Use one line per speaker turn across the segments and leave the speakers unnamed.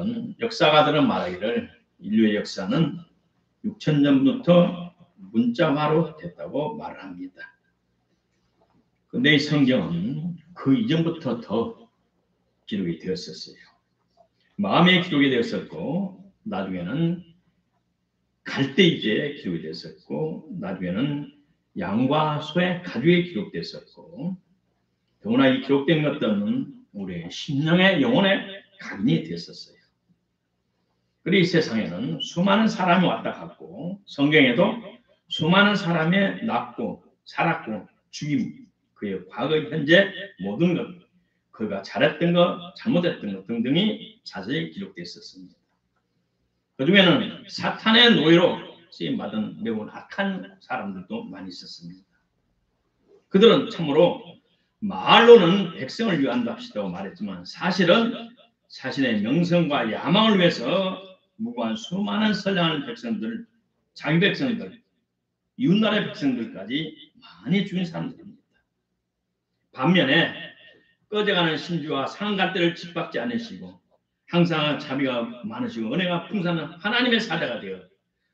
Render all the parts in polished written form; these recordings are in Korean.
어떤 역사가들은 말하기를 인류의 역사는 6,000년부터 문자화로 됐다고 말을 합니다. 근데 이 성경은 그 이전부터 더 기록이 되었었어요. 마음의 기록이 되었었고, 나중에는 갈대이지에 기록이 되었었고, 나중에는 양과 소의 가죽에 기록됐었고, 더구나 이 기록된 것들은 우리의 심령의 영혼에 각인이 되었었어요. 그리고 이 세상에는 수많은 사람이 왔다 갔고, 성경에도 수많은 사람이 낳고 살았고 죽임, 그의 과거, 현재 모든 것, 그가 잘했던 것, 잘못했던 것 등등이 자세히 기록되어 있었습니다. 그 중에는 사탄의 노예로 쓰임받은 매우 악한 사람들도 많이 있었습니다. 그들은 참으로 말로는 백성을 위한답시다고 말했지만 사실은 자신의 명성과 야망을 위해서 무고한 수많은 선량한 백성들, 자기 백성들, 이웃나라의 백성들까지 많이 죽인 사람들입니다. 반면에 꺼져가는 심지와 상갈대를 짓밟지 않으시고 항상 자비가 많으시고 은혜가 풍성한 하나님의 사자가 되어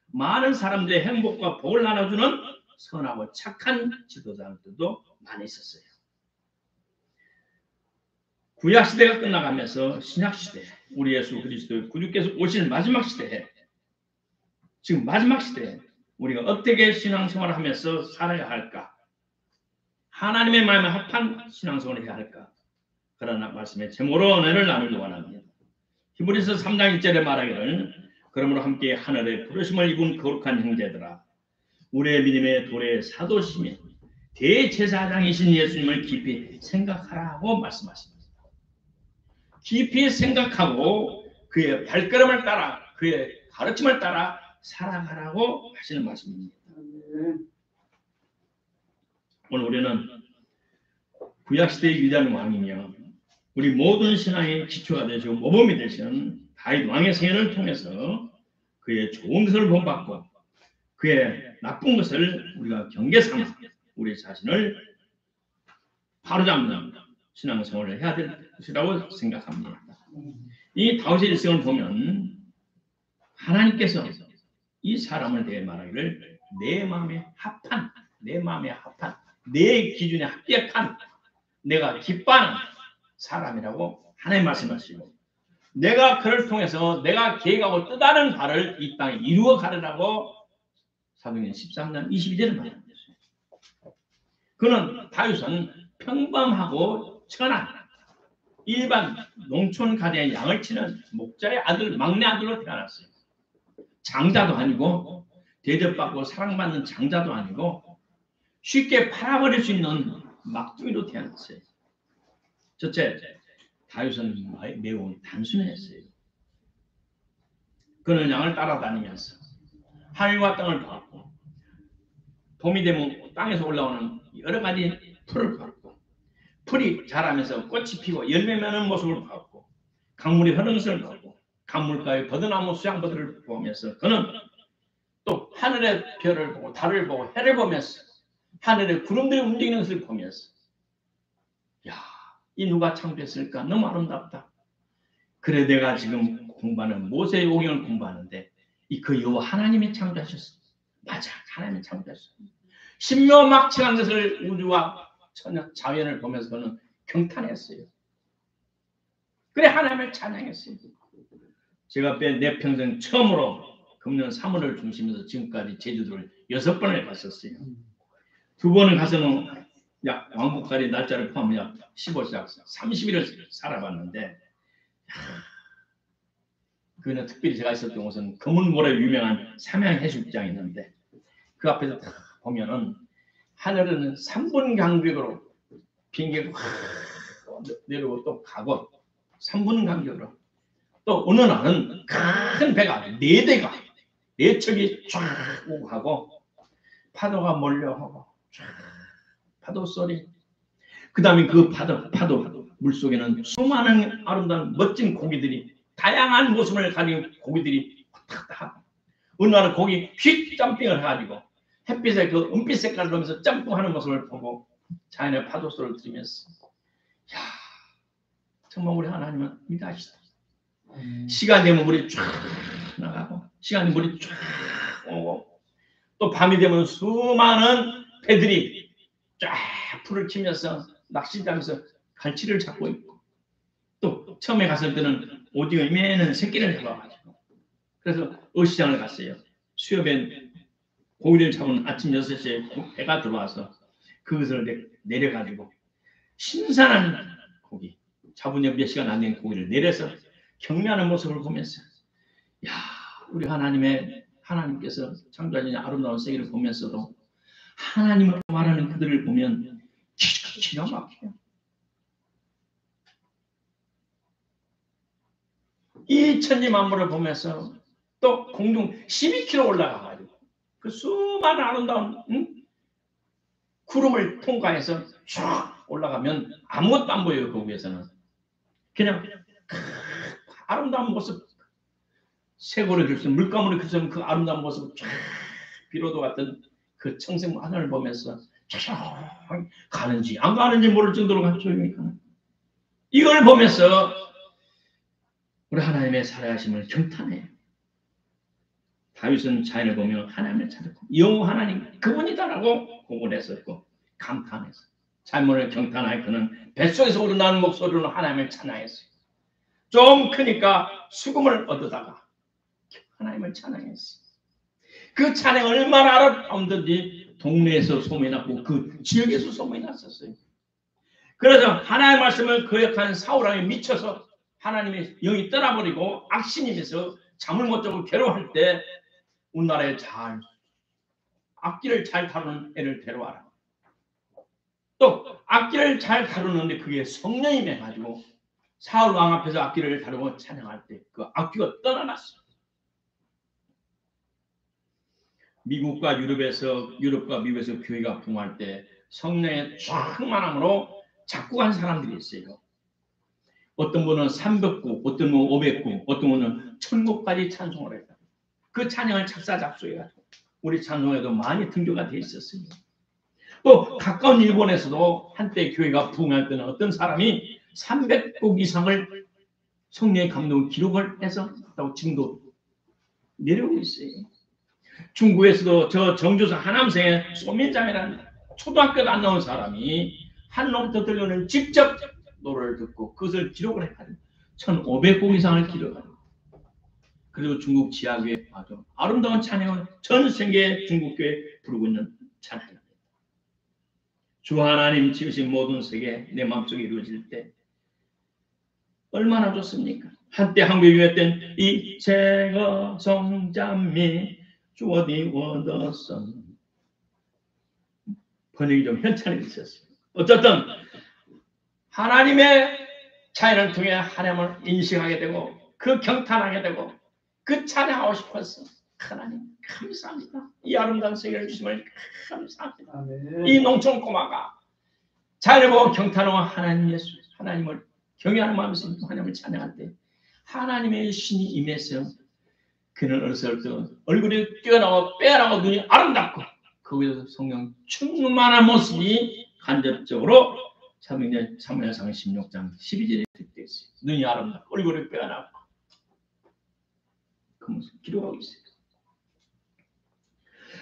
많은 사람들의 행복과 복을 나눠주는 선하고 착한 지도자들도 많이 있었어요. 구약시대가 끝나가면서 신약시대, 우리 예수 그리스도의 구주께서 오실 마지막 시대에, 지금 마지막 시대에 우리가 어떻게 신앙생활을 하면서 살아야 할까? 하나님의 마음에 합한 신앙생활을 해야 할까? 그런 말씀에 제목으로 은혜를 나누기 원합니다. 히브리서 3장 1절에 말하기를 그러므로 함께 하늘의 부르심을 입은 거룩한 형제들아 우리의 믿음의 도래의 사도시며 대제사장이신 예수님을 깊이 생각하라고 말씀하십니다. 깊이 생각하고 그의 발걸음을 따라 그의 가르침을 따라 살아가라고 하시는 말씀입니다. 오늘 우리는 구약시대의 위대한 왕이며 우리 모든 신앙의 기초가 되시고 모범이 되시는 다윗 왕의 생애를 통해서 그의 좋은 것을 본받고 그의 나쁜 것을 우리가 경계 삼아 우리 자신을 바로잡는 신앙생활을 해야 될 것이라고 생각합니다. 이 다윗의 일생을 보면 하나님께서 이 사람을 대해 말하기를 내 마음에 합한, 내 기준에 합격한, 내가 기뻐하는 사람이라고 하나님 말씀하시고 내가 그를 통해서 내가 계획하고 뜻하는 바를 이 땅에 이루어 가려고 사도행전 13장 22절을 말합니다. 그는 다윗은 평범하고 천한 일반 농촌 가정의 양을 치는 목자의 아들, 막내 아들로 태어났어요. 장자도 아니고 대접받고 사랑받는 장자도 아니고 쉽게 팔아버릴 수 있는 막둥이로 태어났어요. 첫째, 다윗은 매우 단순했어요. 그는 양을 따라다니면서 하늘과 땅을 봤고 봄이 되면 땅에서 올라오는 여러 가지 풀을 봤고 풀이 자라면서 꽃이 피고 열매 맺는 모습을 봤고 강물이 흐르는 것을 봤고 강물가의 버드나무 수양버들을 보면서 그는 또 하늘의 별을 보고 달을 보고 해를 보면서 하늘의 구름들이 움직이는 것을 보면서 야, 이 누가 창조했을까? 너무 아름답다. 그래 내가 지금 공부하는 모세의 오경을 공부하는데 그 여호와 하나님이 창조하셨어. 맞아, 하나님이 창조하셨어. 신묘막측한 것을 우주와 천연 자연을 보면서 그는 경탄했어요. 그래 하나님을 찬양했어요. 제가 내 평생 처음으로 금년 3월을 중심으로 지금까지 제주도를 6번을 갔었어요. 2번을 가서는 약 왕복까지 날짜를 포함해 약 15시 30일을 살아봤는데 그는 특별히 제가 있었던 곳은 검은모래 유명한 삼양해수욕장이 있는데 그 앞에서 딱 보면은 하늘은 3분 간격으로 비행기가 내려오고 또 가고 3분 간격으로 또 어느 날은 큰 배가 4대가 4척이 쫙 오고 가고 파도가 몰려오고 파도 소리 그 다음에 그 파도 물속에는 수많은 아름다운 멋진 고기들이 다양한 모습을 가진 고기들이 왔다 갔다 하고 어느 날은 고기 휙 점핑을 해가지고 햇빛에 그 은빛 색깔을 보면서 점프하는 모습을 보고 자연의 파도 소리를 들으면서 야 정말 우리 하나님은 위대하시다. 시간 되면 물이 쫙 나가고 시간 되면 물이 쫙 오고 또 밤이 되면 수많은 배들이 쫙 풀을 치면서 낚시하면서 갈치를 잡고 있고 또 처음에 갔을 때는 오징어 매는 새끼를 잡아가지고 그래서 어시장을 갔어요. 수협에 고기를 잡은 아침 6시에 해가 들어와서 그것을 내려가지고 신선한 고기 잡은 지 몇 시간 안 된 고기를 내려서 경매하는 모습을 보면서 야 우리 하나님께서 창조하신 아름다운 세계를 보면서도 하나님을 말하는 그들을 보면 기가 막혀요. 이 천지 만물을 보면서 또 공중 12km 올라가가지고 그 수많은 아름다운 구름을 통과해서 쫙 올라가면 아무것도 안 보여요. 그 위에서는 그냥 아름다운 모습 쇄골에 그려서 물감으로 그려서 그 아름다운 모습 쫙 비로도 같은 그 청색 하늘을 보면서 쫙 가는지 안 가는지 모를 정도로 조용히 가는 이걸 보면서 우리 하나님의 살아계심을 경탄해요. 다윗은 자연을 보며 하나님을 찾았고 여호와 하나님 그분이다라고 고백했었고 감탄했어요. 자연을 경탄하여 그는 뱃속에서 우러나는 목소리로 하나님을 찬양했어요. 좀 크니까 수금을 얻어다가 하나님을 찬양했어요. 그 찬양 얼마나 아름다운지 동네에서 소문이 났고 그 지역에서 소문이 났었어요. 그래서 하나님의 말씀을 거역하는 사울왕에 미쳐서 하나님의 영이 떠나버리고 악신임에서 잠을 못 자고 괴로워할 때 우리나라에 악기를 잘 다루는 애를 데려와라. 또 악기를 잘 다루는데 그게 성령이 맺어가지고 사울 왕 앞에서 악기를 다루고 찬양할 때 그 악기가 떠나났어요. 미국과 유럽과 미국에서 교회가 붕할 때 성령의 충만함으로 작곡한 사람들이 있어요. 어떤 분은 300구, 어떤 분은 500구, 어떤 분은 1000구까지 찬송을 했다. 그 찬양을 작사 작곡해가지고 우리 찬송에도 많이 등교가 돼 있었어요. 또 가까운 일본에서도 한때 교회가 부흥할 때는 어떤 사람이 300곡 이상을 성령의 감동을 기록을 해서 지금도 내려오고 있어요. 중국에서도 저 정조선 하남생의 소민장이라는 초등학교도 안 나온 사람이 한로부터 들려오는 직접 노래를 듣고 그것을 기록을 해가지고 1500곡 이상을 기록하고 그리고 중국 지하교회 아주 아름다운 찬양을 전 세계 중국교회 부르고 있는 찬양입니다. 주 하나님 지으신 모든 세계 내 마음속에 이루어질 때 얼마나 좋습니까? 한때 한국에 유행했던 이 제거 성잠미 주어디 워더선 번역이 좀 현찬이 있었어요. 어쨌든 하나님의 자연을 통해 하나님을 인식하게 되고 그 경탄하게 되고 그 찬양하고 싶었어. 하나님 감사합니다. 이 아름다운 세계를 주심을 감사합니다. 아멘. 이 농촌 꼬마가 자연을 보고 경탄하고 하나님 예수 하나님을 경외하는 마음에서 하나님을 찬양할 때 하나님의 신이 임해서 그는 어렸을 때 얼굴이 뛰어나고 빼어나고 눈이 아름답고 거기서 성령 충만한 모습이 간접적으로 사무엘상 16장 12절에 되어 있어요. 눈이 아름답고 얼굴이 빼어나고 그 모습 기록하고 있어요.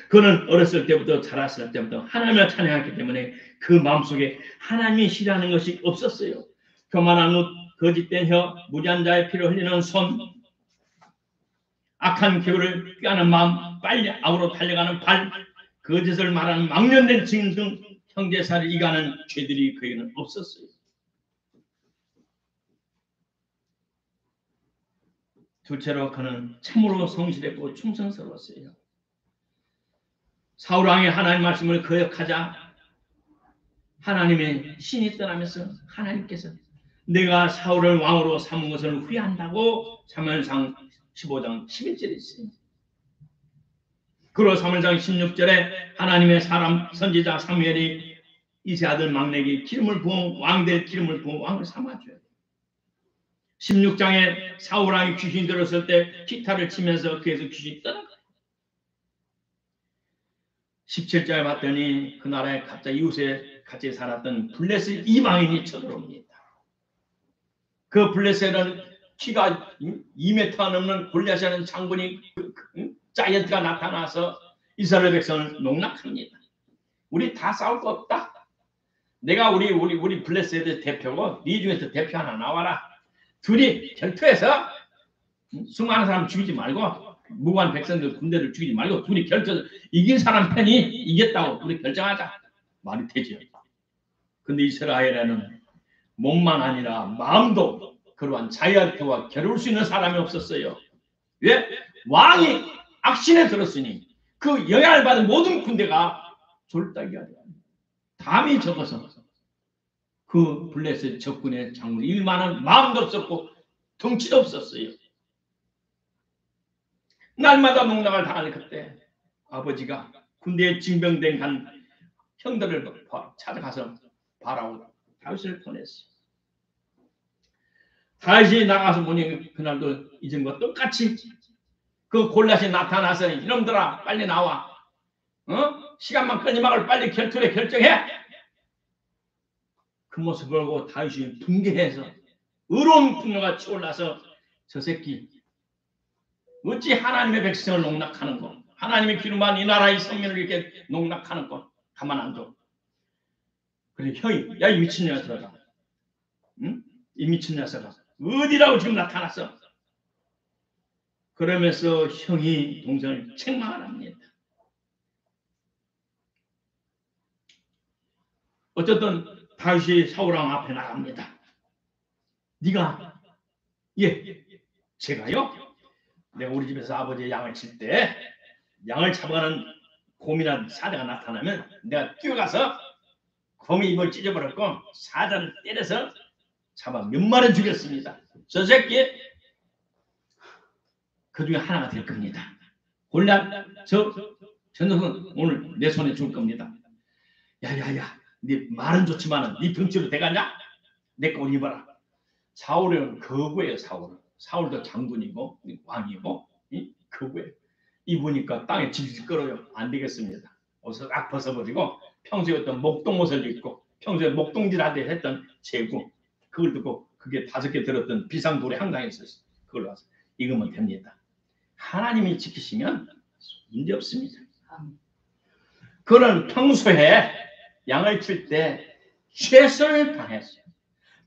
그는 어렸을 때부터 자랐을 때부터 하나님을 찬양했기 때문에 그 마음속에 하나님이 싫어하는 것이 없었어요. 교만한 눈, 거짓된 혀, 무지한 자의 피를 흘리는 손, 악한 기호를 꾀하는 마음, 빨리 악으로 달려가는 발, 거짓을 말하는 망령된 증인 등 형제사를 이가는 죄들이 그에게는 없었어요. 둘째로 그는 참으로 성실했고 충성스러웠어요. 사울왕이 하나님 말씀을 거역하자 하나님의 신이 떠나면서 하나님께서 내가 사울을 왕으로 삼은 것을 후회한다고 사무엘상 15장 11절에 있어요. 그리고 사무엘상 16절에 하나님의 사람 선지자 사무엘이 이세 아들 막내에게 기름을 부어 왕될 기름을 부어 왕을 삼아줘야 돼요. 16장에 사울왕이 귀신이 들었을 때 기타를 치면서 그에서 귀신이 떠나가요. 17절에 봤더니 그 나라에 갑자기 이웃에 같이 살았던 블레셋 이방인이 쳐들어옵니다. 그 블레셋은 키가 2m 넘는 골리앗이라는 장군이 자이언트가 나타나서 이스라엘 백성을 농락합니다. 우리 다 싸울 거 없다. 내가 우리 블레셋의 대표고 네 중에서 대표 하나 나와라. 둘이 결투해서 수많은 사람 죽이지 말고 무고한 백성들 군대를 죽이지 말고 둘이 결투해서 이긴 사람 편이 이겼다고 우리 결정하자. 말이 되죠. 근데 이스라엘에는 몸만 아니라 마음도 그러한 자이언트와 겨룰 수 있는 사람이 없었어요. 왜? 왕이 악신에 들었으니 그 영향을 받은 모든 군대가 졸다기가 돼요. 담이 적어서 그 블레셋 적군의 장군 일만한 마음도 없었고 덩치도 없었어요. 날마다 농락을 당하는 그때 아버지가 군대에 징병된 간 형들을 찾아가서 바라고 다윗을 보냈어요. 다윗이 나가서 보니 그날도 이전과 똑같이 그 골리앗이 나타나서 이놈들아 빨리 나와. 시간만 끊임하고 빨리 결투를 결정해. 그 모습을 보고 다윗이 분개해서 의로운 분노가 치올라서 저 새끼 어찌 하나님의 백성을 농락하는 거, 하나님의 기름한 이 나라의 성민을 이렇게 농락하는 거 가만 안 둬. 그래 형이 야 이 미친 녀석아, 응? 이 미친 녀석아 어디라고 지금 나타났어? 그러면서 형이 동생을 책망을 합니다. 어쨌든 다윗이 사울왕 앞에 나갑니다. 네가 예 제가요? 내가 우리 집에서 아버지의 양을 칠 때 양을 잡아가는 곰이나 사자가 나타나면 내가 뛰어가서 곰이 입을 찢어버렸고 사자를 때려서 잡아 몇 마리 죽였습니다. 저 새끼 그 중에 하나가 될 겁니다. 골리앗 저 녀석은 오늘 내 손에 줄 겁니다. 야야야 네 말은 좋지만은 네 덩치로 돼가냐? 내 거 입어라. 사울은 거구예요. 사울도 장군이고 왕이고 거구예요. 입으니까 땅에 질질 끌어요. 안 되겠습니다. 옷을 악 벗어버리고 평소에 어떤 목동옷을 입고 평소에 목동질한테 했던 제구 그걸 듣고 그게 5개 들었던 비상돌이 한강에 있었어요. 그걸 와서 익으면 됩니다. 하나님이 지키시면 문제 없습니다. 그는 평소에 양을 칠 때 최선을 다했어요.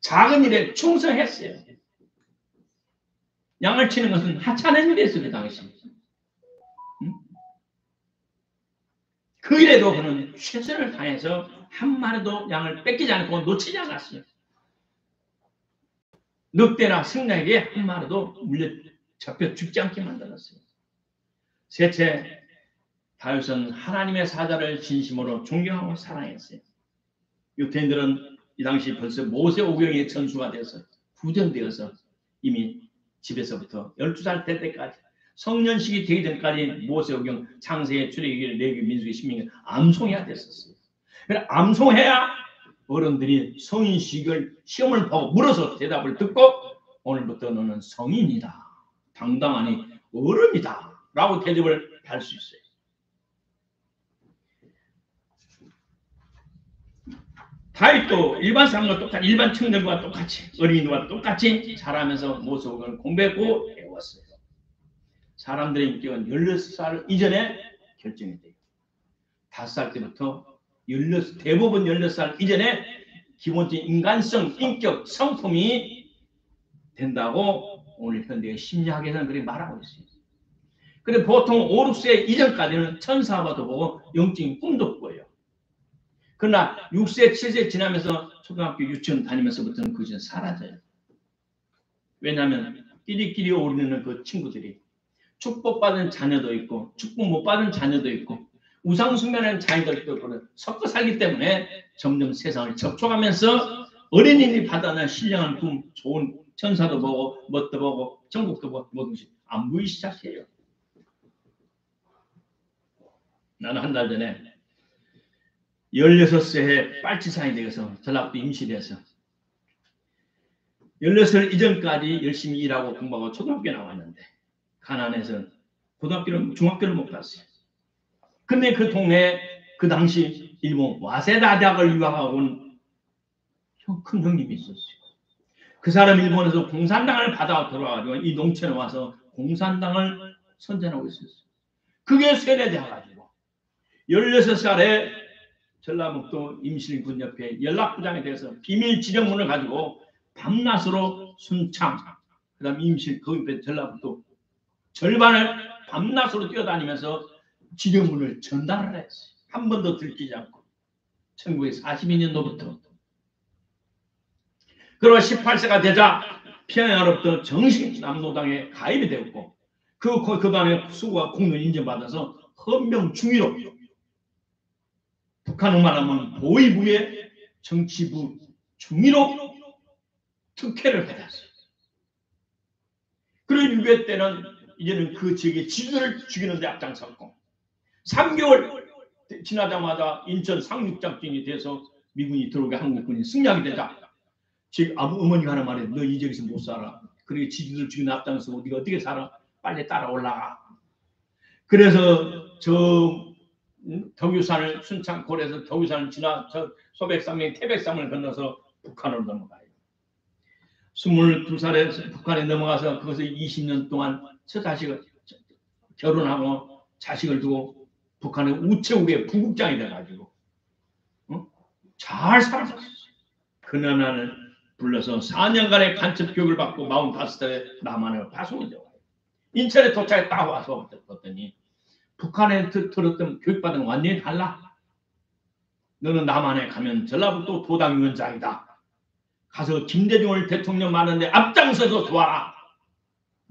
작은 일에 충성했어요. 양을 치는 것은 하찮은 일이었어요. 그 당시. 그 일에도 그는 최선을 다해서 한 마리도 양을 뺏기지 않고 놓치지 않았어요. 늑대나 승나에게 한 마리도 물려 잡혀 죽지 않게 만들었어요. 셋째, 다윗은 하나님의 사자를 진심으로 존경하고 사랑했어요. 유대인들은 이 당시 벌써 모세 오경의 전수가 돼서 후전되어서 이미 집에서부터 12살 될 때까지 성년식이 되기 전까지 모세 오경, 창세기, 출애굽기, 레위기, 민수기, 신명기 암송해야 됐었어요. 그래 암송해야 어른들이 성인식을 시험을 보고 물어서 대답을 듣고 오늘부터 너는 성인이다. 당당하니 어른이다. 라고 대접을 할 수 있어요. 다윗도 일반 사람과 똑같이 일반 청년과 똑같이 어린이와 똑같이 자라면서 모습을 공부했고 배웠어요. 사람들의 인격은 16살 이전에 결정이 돼요. 5살 때부터 대부분 16살 이전에 기본적인 인간성, 인격, 성품이 된다고 오늘 현대의 심리학에서는 그렇게 말하고 있어요. 근데 보통 5, 6세 이전까지는 천사와도 보고 영적인 꿈도 꾸어요. 그러나 6세, 7세 지나면서 초등학교, 유치원 다니면서부터는 그것이 사라져요. 왜냐하면 끼리끼리 어울리는 그 친구들이 축복받은 자녀도 있고 축복 못 받은 자녀도 있고 우상숭배하는 자녀들도 있고 섞어 살기 때문에 점점 세상을 접촉하면서 어린이들이 받아낸 신령한 꿈, 좋은 천사도 보고 뭣도 보고 천국도 보고 모든 것이 안 보이기 시작해요. 나는 한 달 전에 16세에 빨치산이 되어서 전라도 임시돼서 16살 이전까지 열심히 일하고 공부하고 초등학교 나왔는데 가난해서 고등학교를 중학교를 못 갔어요. 근데 그 동네에 그 당시 일본 와세다 대학을 유학하고 온 큰 형님이 있었어요. 그 사람 일본에서 공산당을 받아 들어와가지고 이 농촌에 와서 공산당을 선전하고 있었어요. 그게 세뇌돼가지고 16살에 전라북도 임실군협회 연락부장에 대해서 비밀 지령문을 가지고 밤낮으로 순창, 그 다음 임실, 거기 전라북도 절반을 밤낮으로 뛰어다니면서 지령문을 전달을 했어요. 한 번도 들키지 않고 1942년도부터. 그리고 18세가 되자 평양으로부터 정식 남노당에 가입이 되었고 그 다음에 수고와 공로 인정받아서 헌병 중위로 북한을 말하면 보위부의 정치부 중위로 특혜를 받았어요. 그리고 6.25 때는 이제는 그 지역의 지도를 죽이는 데 앞장섰고 3개월 지나자마자 인천 상륙작전이 돼서 미군이 들어오게 한국군이 승리하게 되자 즉 어머니가 하는 말에 너 이 지역에서 못 살아. 그리고 지도를 죽이는 앞장서고 네가 어떻게 살아? 빨리 따라 올라가. 그래서 저 덕유산을 순창골에서 덕유산을 지나 저 소백산맥 태백산을 건너서 북한으로 넘어가요. 22살에 북한에 넘어가서 거기서 20년 동안 저 자식을 결혼하고 자식을 두고 북한의 우체국의 부국장이 돼가지고 잘 살았어요. 그녀를 불러서 4년간의 간첩 교육을 받고 45살에 남한으로 파송이 되어요. 인천에 도착해 딱 와서 봤더니 북한에 들었던 교육받은 건 완전히 달라. 너는 남한에 가면 전라북도 도당위원장이다. 가서 김대중을 대통령 많은데 앞장서서 도와라.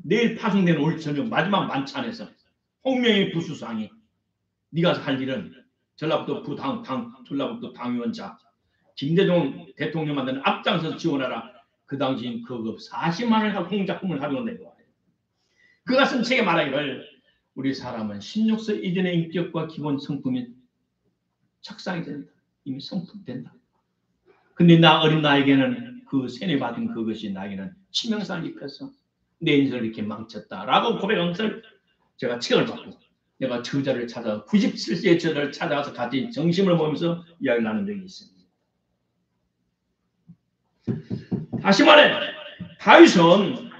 내일 파송된 올 저녁 마지막 만찬에서 홍명희 부수상이 네가 할 일은 전라북도 전라북도 당위원장 김대중 대통령 만드는 앞장서서 지원하라. 그 당시 그급 40만 원의 공작금을 가지고 내려와요. 그가 쓴 책에 말하기를 우리 사람은 16세 이전의 인격과 기본 성품이 착상이 된다. 이미 성품된다. 근데 나 어린 나에게는 그 세뇌받은 그것이 나에게는 치명상을 입혀서 내 인생을 이렇게 망쳤다라고 고백한 것을 제가 책을 받고 내가 저자를 찾아 97세의 저자를 찾아가서 같이 정심을 모으면서 이야기를 나눈 적이 있습니다. 다시 말해 다윗은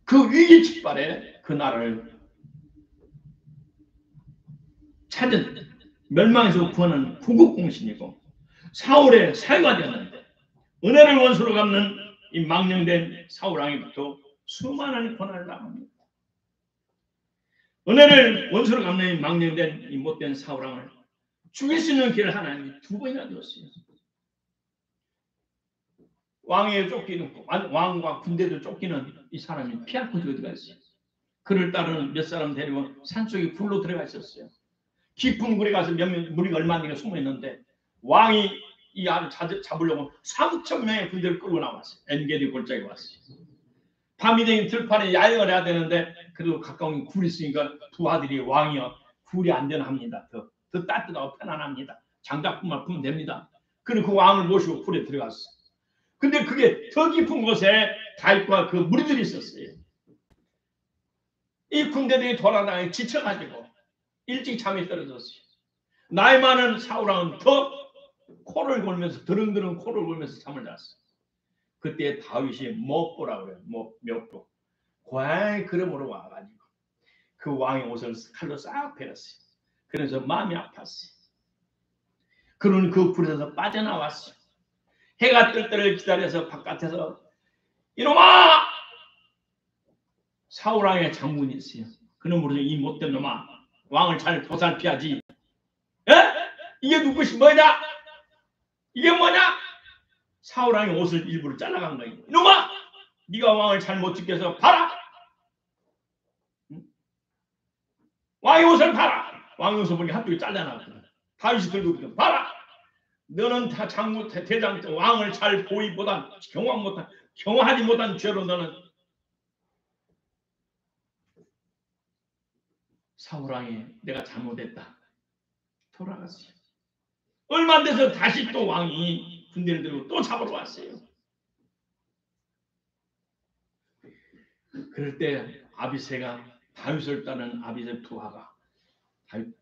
그 위기 직발에 그 나라를 찾은 멸망에서 구하는 구국공신이고 사울의 사유가 되었는데 은혜를 원수로 갚는 이 망령된 사울왕에부터 수많은 고난을 당합니다. 은혜를 원수로 갚는 이 망령된 이 못된 사울왕을 죽일 수 있는 길을 하나님이 2번이나 주었어요. 왕에 쫓기는 왕과 군대도 쫓기는 이 사람이 피할 곳이 어디가 있어요. 그를 따르는 몇 사람 데리고 산속에 굴로 들어가 있었어요. 깊은 굴에 가서 무리가 얼마 안 되게 숨어 있는데 왕이 이 알을 잡으려고 3,000명의 군대를 끌고 나왔어요. 엔게디 골짜기에 왔어요. 밤이 되면 들판에 야영을 해야 되는데 그래도 가까운 굴이 있으니까 두 아들이 왕이여 굴이 안전합니다. 더 따뜻하고 편안합니다. 장작품만 풀면 됩니다. 그리고 그 왕을 모시고 굴에 들어갔어요. 근데 그게 더 깊은 곳에 다윗과 그 무리들이 있었어요. 이 군대들이 돌아다니고 지쳐가지고 일찍 잠이 떨어졌어요. 나이 많은 사울왕은 더 코를 골면서 드릉드릉 코를 골면서 잠을 잤어요. 그때 다윗이 목보라고 해요. 목보. 고양이 그름으로 와가지고 그 왕의 옷을 칼로 싹 베렸어요. 그래서 마음이 아팠어요. 그는 그 굴에서 빠져나왔어요. 해가 뜰 때를 기다려서 바깥에서 이놈아! 사울왕의 장군이 있어요. 그는 모르죠. 이 못된 놈아. 왕을 잘 보살피하지. 에? 이게 누구시 뭐냐? 이게 뭐냐? 사울왕의 옷을 일부러 잘라간 거예요. 이놈아! 네가 왕을 잘 못 지켜서 봐라. 응? 왕의 옷을 봐라. 왕의 옷을 보니까 한쪽이 잘라나거든. 다윗이 들고 있거든. 봐라. 너는 다 장군 대장 왕을 잘 보이 못한 경화하지 못한 죄로 너는 사울왕이 내가 잘못했다. 돌아갔어요. 얼마 안 돼서 다시 또 왕이 군대를 들고 또 잡으러 왔어요. 그럴 때 아비새가 다윗을 따는 아비새 부하가 다윗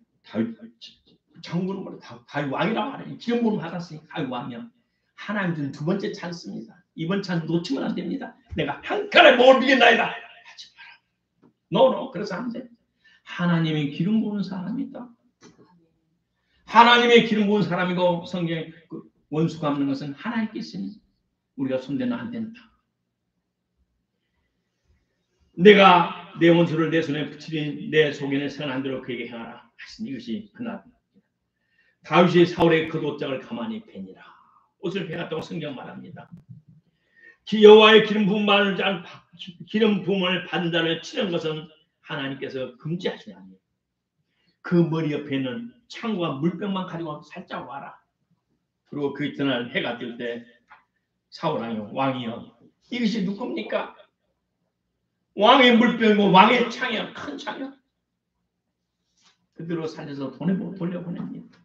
장군을 다윗 왕이라고 하네. 지금 보면 받았으니 다윗 왕이야. 하나님 준 두 번째 찬스입니다. 이번 찬스 놓치면 안 됩니다. 내가 한 칼에 목을 비긴다이다 하지 마라. 노 그래서 안 돼. 하나님이 기름 부은 사람이다. 하나님의 기름 부은 사람이고 성경에 원수 갚는 것은 하나님께 있으니 우리가 손대나 안 된다. 내가 내 원수를 내 손에 붙이니 내 속에는 선한 대로 그에게 행하라 하신 이것이 그날 다윗이 사울의 겉옷장을 가만히 베니라. 옷을 베었다고 성경 말합니다. 여호와의 기름 부음을 받은 자를 치는 것은 하나님께서 금지하시지 아니에요. 그 머리 옆에 있는 창과 물병만 가지고 살짝 와라. 그리고 그 이튿날 해가 뜰 때 왕이여 이것이 누굽니까? 왕의 물병이고 왕의 창이야. 큰 창이야. 그대로 살려서 돌려보냅니다.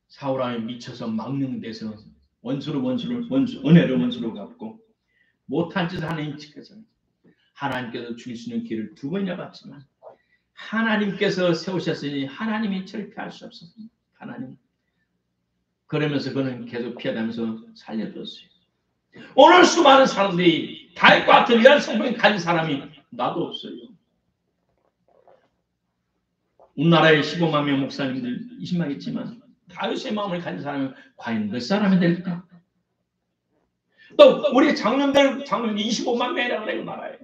사울왕이 미쳐서 망령돼서 은혜를 원수로 갚고 못한 짓을 하는 인치께서 하나님께서 주실 수 있는 길을 두 번이나 받지만 하나님께서 세우셨으니 하나님이 저를 피할 수 없었습니다. 하나님. 그러면서 그는 계속 피하다면서 살려줬어요. 오늘 수많은 사람들이 다윗과 같은 이런 성품을 가진 사람이 나도 없어요. 우리나라에 15만 명 목사님들 20만 있지만 다윗의 마음을 가진 사람은 과연 몇 사람이 될까? 또 우리 장로들 25만 명이라고 내가 말해요.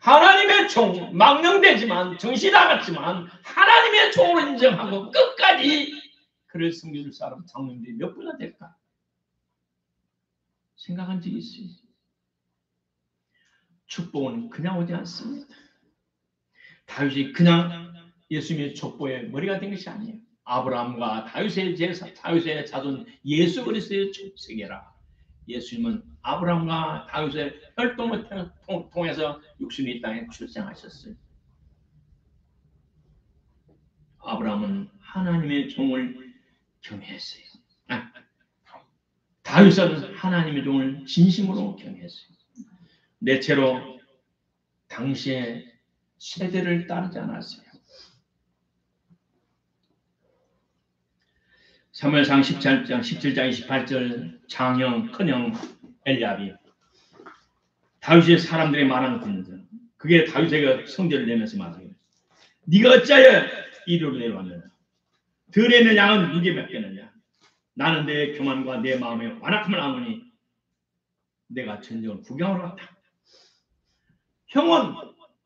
하나님의 종, 망령되지만 정신 나갔지만 하나님의 종으로 인정하고 끝까지 그를 섬겨줄 사람 장로들이 몇 분이나 될까? 생각한 적이 있어요. 축복은 그냥 오지 않습니다. 다윗이 그냥 예수님의 족보의 머리가 된 것이 아니에요. 아브라함과 다윗의 자손 예수 그리스도의 세계라. 예수님은 아브라함과 다윗의 혈통을 통해서 육신이 이 땅에 출생하셨어요. 아브라함은 하나님의 종을 경외했어요. 다윗은 하나님의 종을 진심으로 경외했어요. 넷째로 당시의 세대를 따르지 않았어요. 사무엘상 17장 28절 장형, 큰형 엘리압이 다윗의 사람들의 말하는 듣는다. 그게 다윗에게 성질을 내면서 말해요. 네가 어찌하여 이리로 내려왔느냐? 들에 있는 양은 누게 맡겼느냐? 나는 내 교만과 내 마음의 완악함을 아노니 내가 전쟁을 구경하러 왔다. 형은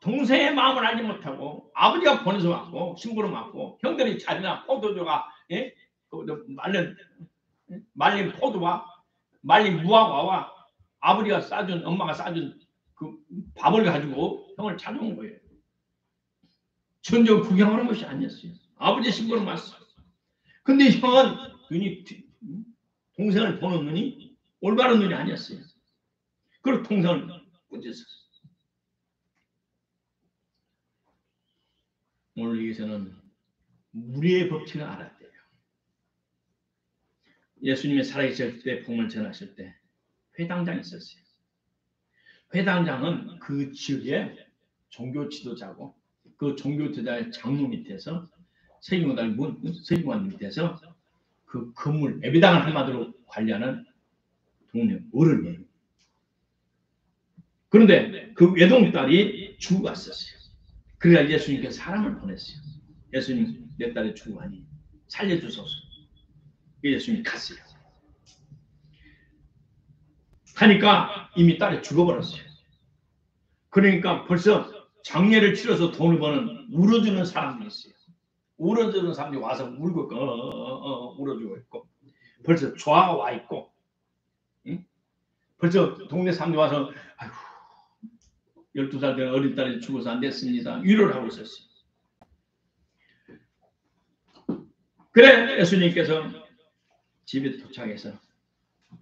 동생의 마음을 알지 못하고 아버지가 보내서 왔고 심부름 왔고 형들이 자리나 포도주가 말린 포도와 말린 무화과와 아버지가 싸준 엄마가 싸준 그 밥을 가지고 형을 찾아온 거예요. 전쟁 구경하는 것이 아니었어요. 아버지 심부름 왔어. 근데 형은 눈이 동생을 보는 눈이 올바른 눈이 아니었어요. 그리고 동생을 꾸짖었어요. 오늘 여기서는 무리의 법칙을 알았대요. 예수님이 살아계실 때 복음을 전하실 때 회당장이 있었어요. 회당장은 그 지역의 종교 지도자고 그 종교 지도자의 장로 밑에서 세기관 밑에서 그 건물 예배당을 한마디로 관리하는 동네 어른이에요. 그런데 그 외동딸이 죽어갔었어요. 그래야 예수님께서 사람을 보냈어요. 예수님 내 딸이 죽어가니 살려주소서. 예수님이 갔어요. 하니까 이미 딸이 죽어버렸어요. 그러니까 벌써 장례를 치러서 돈을 버는 울어주는 사람들이 있어요. 울어주는 사람들이 와서 울고 울어주고 있고 벌써 조화가 와 있고 응? 벌써 동네 사람들이 와서 아이고 12살 된 어린 딸이 죽어서 안 됐습니다. 위로를 하고 있었어요. 그래 예수님께서 집에 도착해서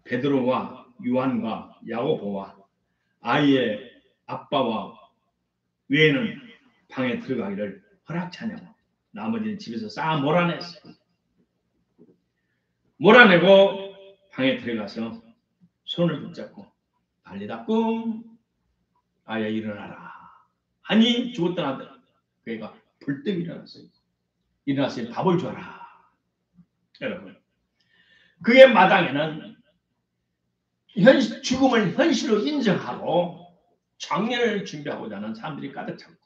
베드로와 요한과 야고보와 아이의 아빠와 외에는 방에 들어가기를 허락하냐고 나머지는 집에서 싹 몰아냈어요. 몰아내고 방에 들어가서 손을 붙잡고 달리다 꿍 아야 일어나라 하니 죽었던 아들 그애가 벌떡 일어났어요. 일어나서 밥을 줘라. 여러분 그의 마당에는 죽음을 현실로 인정하고 장례를 준비하고자 하는 사람들이 가득 찼고,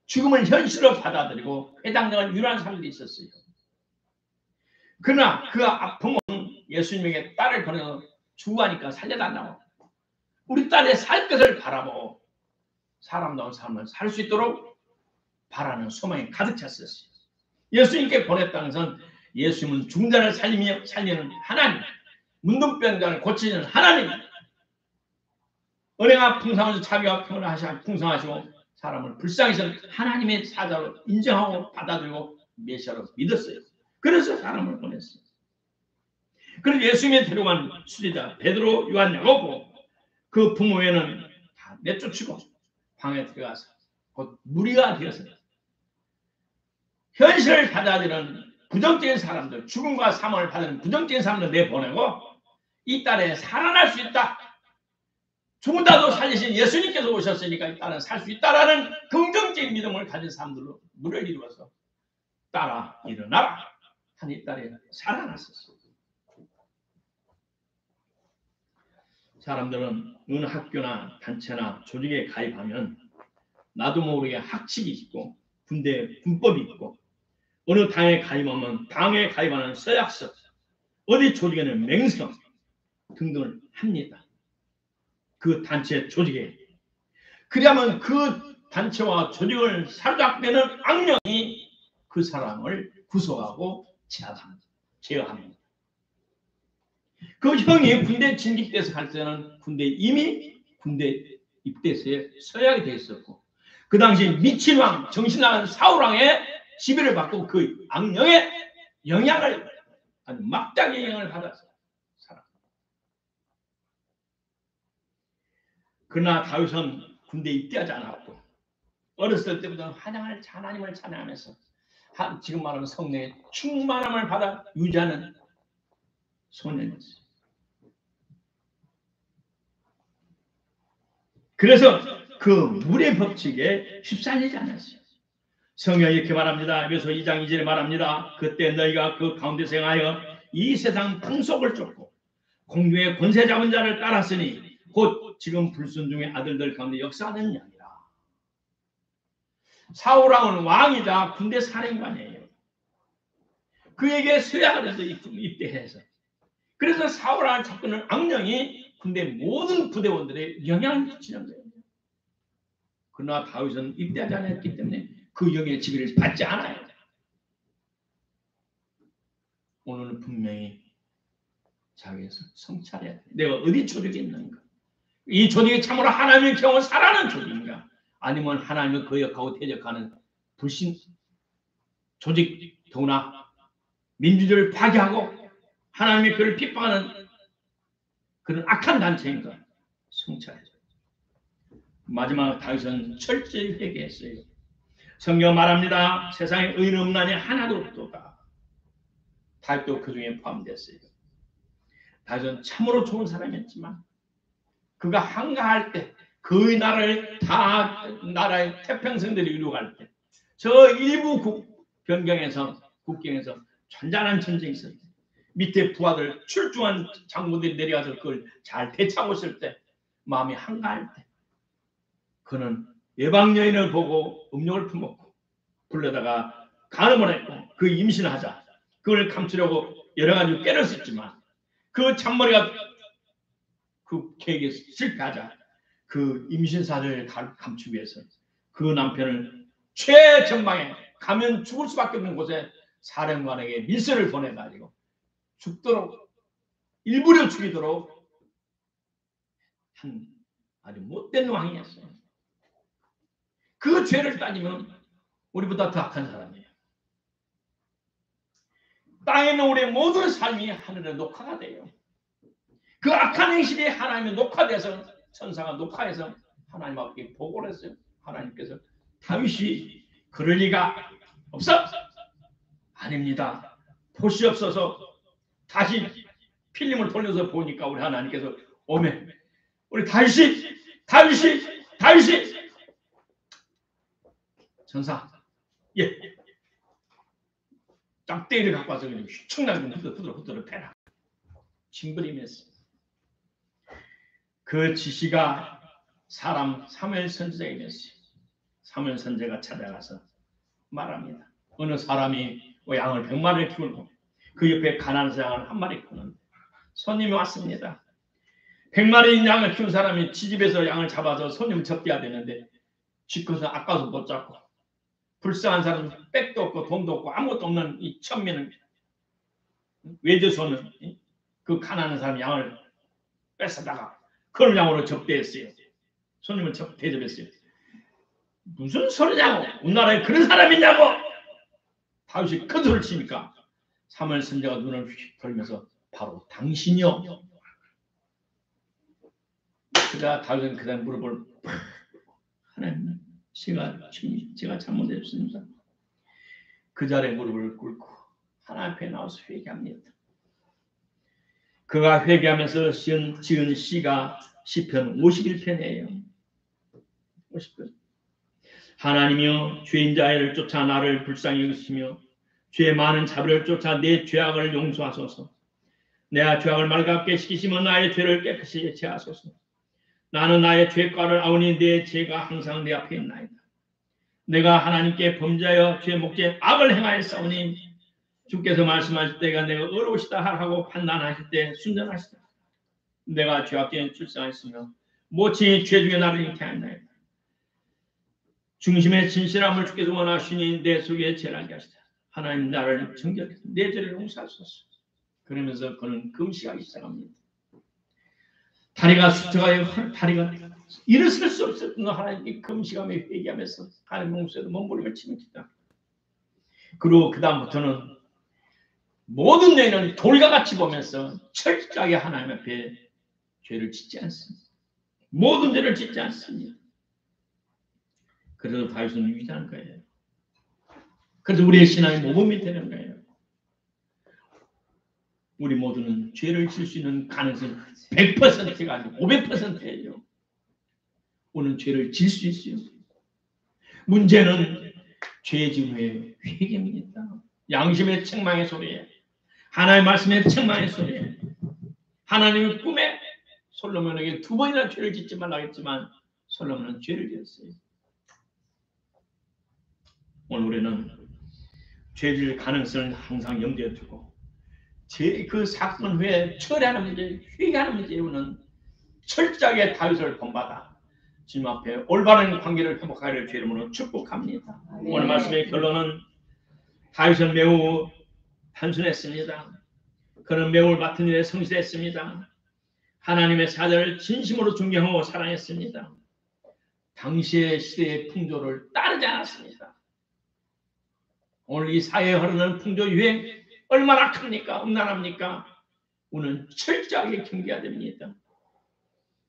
죽음을 현실로 받아들이고 회당당한 유일한 사람들이 있었어요. 그러나 그 아픔은 예수님에게 딸을 보내서 죽어가니까 살려달라고, 우리 딸의 살 것을 바라보고 사람다운 삶을 살 수 있도록 바라는 소망이 가득 찼었어요. 예수님께 보냈다는 것은 예수님은 죽은 자를 살리는 하나님, 문둥병자를 고치는 하나님, 은혜가 풍성하셔서 자비와 평안을 풍성하시고 사람을 불쌍히 여기시는 하나님의 사자로 인정하고 받아들이고 메시아로 믿었어요. 그래서 사람을 보냈어요. 그래서 예수님의 데려간 수제자 베드로, 요한, 야고보, 그 부모회는 다 내쫓고 방에 들어가서 곧 무리가 되었어요. 현실을 받아들이는 부정적인 사람들, 죽음과 사망을 받는 부정적인 사람들 내보내고 이 딸에 살아날 수 있다, 죽은다도 살리신 예수님께서 오셨으니까 이 딸은 살 수 있다라는 긍정적인 믿음을 가진 사람들로 무리를 이루어서 딸아 일어나라 하니 이 딸이 살아났었어요. 사람들은 어느 학교나 단체나 조직에 가입하면 나도 모르게 학칙이 있고 군법이 있고, 어느 당에 가입하면 당에 가입하는 서약서, 어디 조직에는 맹성 등등을 합니다. 그 단체 조직에. 그러면 그 단체와 조직을 사로잡는 악령이 그 사람을 구속하고 제어합니다. 그 형이 군대 진직돼서 갈 때는 이미 군대 입대서에 서약이 돼 있었고, 그 당시 미친 왕, 정신 나간 사울 왕의 지배를 받고 그 악령의 영향을, 아주 막장의 영향을 받았어요. 그러나 다윗은 군대에 입대하지 않았고 어렸을 때부터 하나님을 찬양하면서 지금 말하는 성령의 충만함을 받아 유지하는 소년이었어요. 그래서 그 물의 법칙에 휩쓸리지 않았어요. 성경이 이렇게 말합니다. 그래서 2장 2절에 말합니다. 그때 너희가 그 가운데서 행하여 이 세상 풍속을 쫓고 공중의 권세 잡은 자를 따랐으니 곧 지금 불순종의 아들들 가운데 역사하는 양이라. 사울왕은 왕이자 군대 사령관이에요. 그에게 서약을 해서 입대해서, 그래서 사울왕을 잡고는 악령이 군대 모든 부대원들의 영향을 끼치는 거예요. 그러나 다윗은 입대하지 않았기 때문에 그 영의 지배를 받지 않아요. 오늘은 분명히 자기에서 성찰해야 돼. 내가 어디 조직에 있는가? 이 조직이 참으로 하나님의 경우 살아는 조직인가? 아니면 하나님을 거역하고 대적하는 불신 조직, 더구나 민주주의를 파괴하고 하나님의 교회를 핍박하는 그런 악한 단체인가? 성찰해야 돼. 마지막 다윗은 철저히 회개했어요. 성경 말합니다. 세상에 의인 없나니 하나도 없도다. 다윗도 그 중에 포함됐어요. 다윗은 참으로 좋은 사람이었지만 그가 한가할 때, 그의 나라를 다 나라의 태평성들이 이루어갈 때, 저 일부 국경에서 잔잔한 전쟁이 있을 때, 밑에 부하들 출중한 장군들이 내려와서 그걸 잘 대처하고 있을 때, 마음이 한가할 때, 그는 외방 여인을 보고 음욕을 품었고 불러다가 간음을 했고 그 임신을 하자 그걸 감추려고 여러 가지 깨를 썼지만 그 잔머리가 그 계획에 실패하자 그 임신 사실을 감추기 위해서 그 남편을 최전방에 가면 죽을 수밖에 없는 곳에 사령관에게 밀서를 보내가지고 죽도록, 일부러 죽이도록 한 아주 못된 왕이었어요. 그 죄를 따지면 우리보다 더 악한 사람이에요. 땅에 있는 우리의 모든 삶이 하늘에 녹화가 돼요. 그 악한 행실이 하나님의 녹화돼서, 천사가 녹화해서 하나님 앞에 보고를 했어요. 하나님께서 다윗이 그럴 리가 없어. 아닙니다. 보시옵소서. 다시 필름을 돌려서 보니까 우리 하나님께서 오메, 우리 다윗이 전사, 예, 짝대기를 갖고 와서 그냥 휘청나게 후들후들 패라. 징벌임했습니다. 그 지시가 사람 사무엘 선지자에게 있었어요. 사무엘 선지자가 찾아가서 말합니다. 어느 사람이 양을 100마리를 키우고 그 옆에 가난한 양을 1마리 키우는데 손님이 왔습니다. 100마리 양을 키운 사람이 지집에서 양을 잡아서 손님 접대해야 되는데 지커서 아까워서 못 잡고 불쌍한 사람은 백도 없고 돈도 없고 아무것도 없는 이 천민은 외조선은 그 가난한 사람 양을 뺏어다가 그걸 양으로 접대했어요. 손님을 대접했어요. 무슨 소리냐고, 우리나라에 그런 사람이 있냐고. 다윗이 큰 소리를 치니까 사무엘 선지자가 눈을 휙 돌면서 바로 당신이요. 그가 다윗은 그다음 무릎을 하나님, 제가 잘못했습니다. 그 자리에 무릎을 꿇고 하나님 앞에 나와서 회개합니다. 그가 회개하면서 지은 시가 시편 51편이에요. 50편. 하나님이여, 죄인 자를 쫓아 나를 불쌍히 여기시며 죄 많은 자비를 쫓아 내 죄악을 용서하소서. 내가 죄악을 맑게 씻기시면 나의 죄를 깨끗이 제하소서. 나는 나의 죄과를 아오니 내 죄가 항상 내 앞에 있나이다. 내가 하나님께 범죄하여 죄 목적에 악을 행하였사오니 주께서 말씀하실 때가 내가 어려우시다 하라고 판단하실 때 순전하시다. 내가 죄악된 출생하였으며 모친이 죄 중에 나를 잉태하였나이다. 중심의 진실함을 주께서 원하시니 내 속에 죄를 알게 하시다. 하나님 나를 정결해서 내 죄를 용서하소서. 그러면서 그는 금식하기 시작합니다. 다리가 수척하여 다리가 일어설 수 없었던 하나님께 금식하며 회개하면서 하나님 몸속에도 몸부림을 치는 기다. 그리고 그 다음부터는 모든 죄는 돌과 같이 보면서 철저하게 하나님 앞에 죄를 짓지 않습니다. 모든 죄를 짓지 않습니다. 그래서 다윗은 유지하는 거예요. 그래서 우리의 신앙이 모범이 되는 거예요. 우리 모두는 죄를 질 수 있는 가능성이 100%가 아니고 500%예요. 우리는 죄를 질 수 있어요. 문제는 죄 지은 후에 회개입니다. 양심의 책망의 소리에, 하나님의 말씀의 책망의 소리에, 하나님의 꿈에 솔로몬에게 2번이나 죄를 짓지 말라고 했지만 솔로몬은 죄를 지었어요. 오늘 우리는 죄질 가능성을 항상 염두에 두고 그 사건 후에 처리하는 문제, 회개하는 문제에 우리는 철저하게 다윗을 본받아 주님 앞에 올바른 관계를 회복하기를 주 이름으로 축복합니다. 네. 오늘 말씀의 결론은 다윗은 매우 단순했습니다. 그는 매우 맡은 일에 성실했습니다. 하나님의 사자를 진심으로 존경하고 사랑했습니다. 당시의 시대의 풍조를 따르지 않았습니다. 오늘 이 사회에 흐르는 풍조 유행 얼마나 큽니까? 음란합니까? 우리는 철저하게 경계해야 됩니다.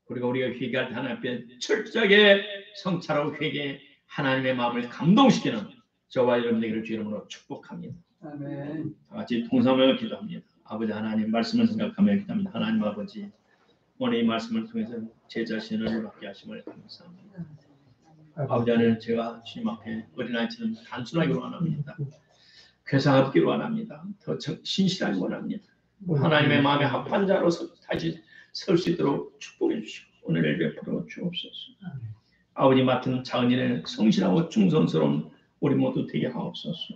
그리고 우리가 회개할 때 하나님 앞에 철저하게 성찰하고 회개, 하나님의 마음을 감동시키는 저와 여러분들에게 주 이름으로 축복합니다. 아멘. 다 같이 통성하며 기도합니다. 아버지 하나님 말씀을 생각하며 기도합니다. 하나님 아버지, 오늘 이 말씀을 통해서 제 자신을 받게 하심을 감사합니다. 아버지 하나님, 제가 주님 앞에 어린아이처럼 단순하게 원합니다. 괴상하기를 원합니다. 더 신실하게 원합니다. 하나님의 마음에 합한 자로서 다시 설 수 있도록 축복해 주시고 오늘을 베풀어 주옵소서. 아버지 맡은 작은 일에 성실하고 충성스러운 우리 모두 되게 하옵소서.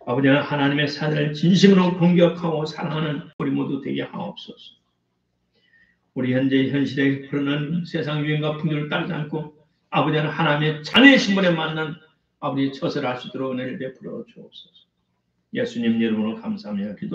아버지 하나님의 사자를 진심으로 공격하고 사랑하는 우리 모두 되게 하옵소서. 우리 현실에 흐르는 세상 유행과 풍조를 따르지 않고 아버지 하나님의 자녀의 신분에 맞는 아버지 처세를 할 수 있도록 은혜를 베풀어 주옵소서. 예수님 이름으로 감사하며 기도